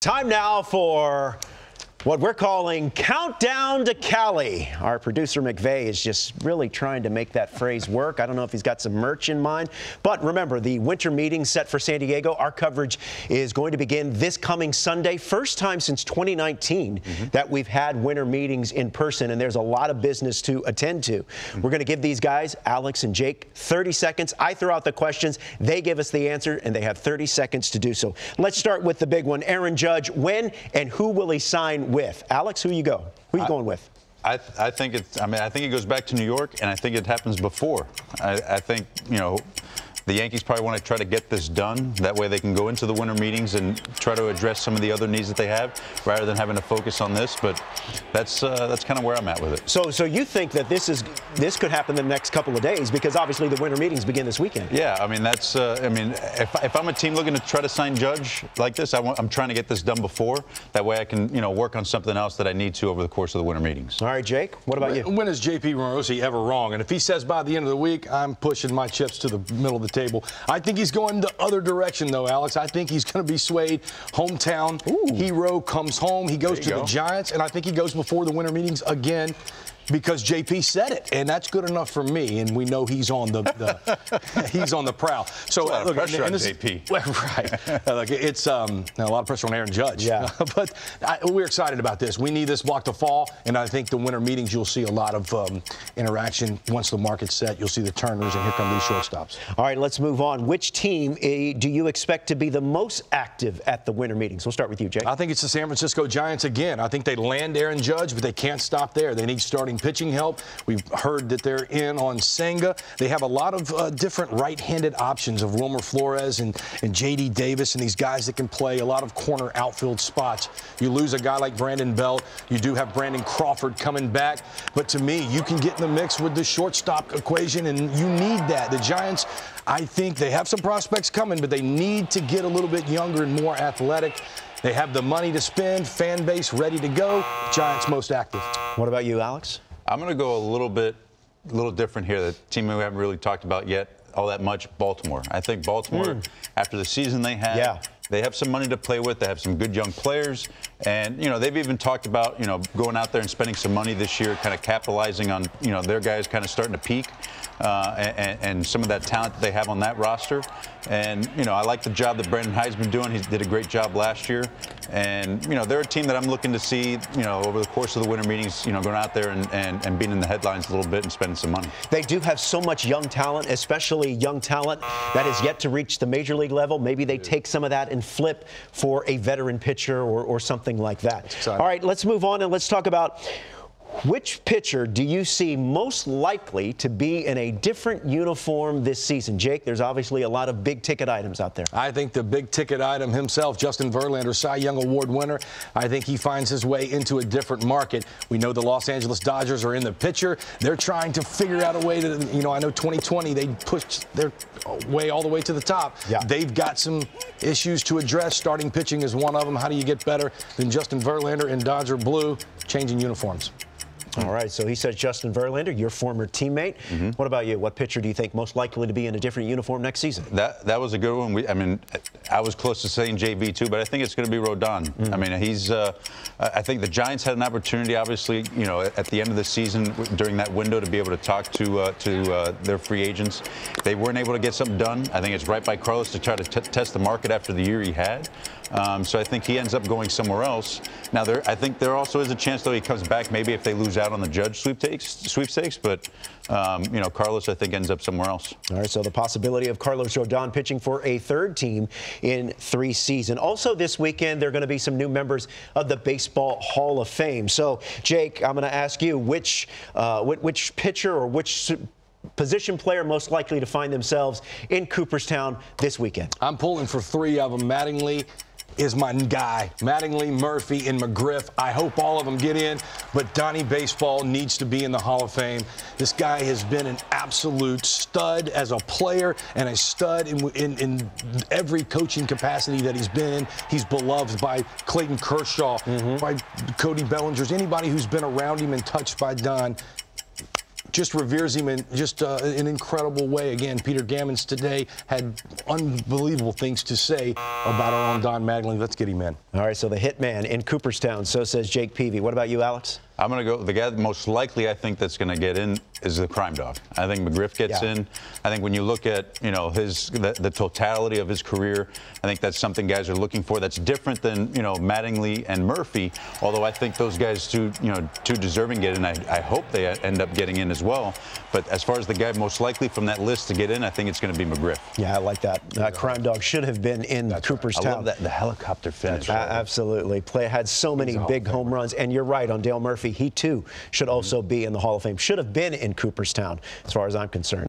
Time now for what we're calling Countdown to Cali. Our producer McVeigh is just really trying to make that phrase work. I don't know if he's got some merch in mind. But remember, the winter meeting set for San Diego. Our coverage is going to begin this coming Sunday. First time since 2019 that we've had winter meetings in person, and there's a lot of business to attend to. We're going to give these guys, Alex and Jake, 30 seconds. I throw out the questions. They give us the answer, and they have 30 seconds to do so. Let's start with the big one. Aaron Judge, when and who will he sign with? Alex, who you go? Who are you going with? I think it goes back to New York, and I think it happens before. I think, the Yankees probably want to try to get this done. That way they can go into the winter meetings and try to address some of the other needs that they have rather than having to focus on this. But that's kind of where I'm at with it. So you think that this could happen in the next couple of days because obviously the winter meetings begin this weekend? Yeah, I mean, if I'm a team looking to try to sign Judge like this, I'm trying to get this done before. That way I can, work on something else that I need to over the course of the winter meetings. All right, Jake, what about you? When is JP Morosi ever wrong? And if he says by the end of the week, I'm pushing my chips to the middle of the table. I think he's going the other direction, though, Alex. I think he's going to be swayed. Hometown hero comes home. He goes to the Giants, and I think he goes before the winter meetings again because JP said it, and that's good enough for me. And we know he's on he's on the prowl. So a lot of pressure on JP. Right. Look, it's a lot of pressure on Aaron Judge. Yeah. But we're excited about this. We need this block to fall, and I think the winter meetings you'll see a lot of interaction. Once the market's set, you'll see the turners, and here come these shortstops. All right, let's move on. Which team do you expect to be the most active at the winter meetings? We'll start with you, Jake. I think it's the San Francisco Giants again. I think they land Aaron Judge, but they can't stop there. They need starting pitching help. We've heard that they're in on Senga. They have a lot of different right-handed options of Wilmer Flores and J.D. Davis and these guys that can play a lot of corner outfield spots. You lose a guy like Brandon Belt. You do have Brandon Crawford coming back. But to me, you can get in the mix with the shortstop equation, and you need that. The Giants, I think they have some prospects coming, but they need to get a little bit younger and more athletic. They have the money to spend, fan base ready to go. Giants most active. What about you, Alex? I'm going to go a little different here. The team we haven't really talked about yet all that much, Baltimore. I think Baltimore, after the season they had, they have some money to play with. They have some good young players. And, they've even talked about, going out there and spending some money this year, kind of capitalizing on, their guys kind of starting to peak and some of that talent that they have on that roster. And, I like the job that Brandon Hyde's been doing. He did a great job last year. And, they're a team that I'm looking to see, over the course of the winter meetings, going out there and being in the headlines a little bit and spending some money. They do have so much young talent, especially young talent that is yet to reach the major league level. Maybe they take some of that and flip for a veteran pitcher or something like that. All right, let's move on and let's talk about which pitcher do you see most likely to be in a different uniform this season? Jake, there's obviously a lot of big-ticket items out there. I think the big-ticket item himself, Justin Verlander, Cy Young Award winner, I think he finds his way into a different market. We know the Los Angeles Dodgers are in the pitcher. They're trying to figure out a way to, I know 2020 they pushed their way all the way to the top. Yeah. They've got some issues to address. Starting pitching is one of them. How do you get better than Justin Verlander in Dodger blue, changing uniforms? All right, so he says Justin Verlander, your former teammate. What about you? What pitcher do you think most likely to be in a different uniform next season? That was a good one. I was close to saying JV too, but I think it's going to be Rodon. I think the Giants had an opportunity, obviously, at the end of the season during that window to be able to talk to their free agents. They weren't able to get something done. I think it's right by Carlos to try to test the market after the year he had. So I think he ends up going somewhere else. Now, I think there also is a chance, though, he comes back maybe if they lose out on the Judge sweepstakes. But, Carlos, I think, ends up somewhere else. All right, so the possibility of Carlos Rodon pitching for a third team in 3 seasons. Also this weekend, there are going to be some new members of the Baseball Hall of Fame. So, Jake, I'm going to ask you which pitcher or which position player most likely to find themselves in Cooperstown this weekend? I'm pulling for 3 of them. Mattingly is my guy. Mattingly, Murphy, and McGriff. I hope all of them get in, but Donnie Baseball needs to be in the Hall of Fame. This guy has been an absolute stud as a player and a stud in every coaching capacity that he's been in. He's beloved by Clayton Kershaw, by Cody Bellinger's, anybody who's been around him and touched by Don. just reveres him in just an incredible way. Again, Peter Gammons today had unbelievable things to say about our own Don Mattingly. Let's get him in. All right, so the hitman in Cooperstown, so says Jake Peavy. What about you, Alex? I'm going to go, the guy that most likely I think that's going to get in is the crime dog. I think McGriff gets in. I think when you look at, you know, the totality of his career, I think that's something guys are looking for that's different than, you know, Mattingly and Murphy, although I think those guys too deserving get in. I hope they end up getting in as well. But as far as the guy most likely from that list to get in, I think it's going to be McGriff. Yeah, I like that. Crime dog should have been in Cooperstown. I love that, the helicopter finish. Absolutely. Had so many big home runs. And you're right on Dale Murphy. He, too, should also be in the Hall of Fame. Should have been in Cooperstown, as far as I'm concerned.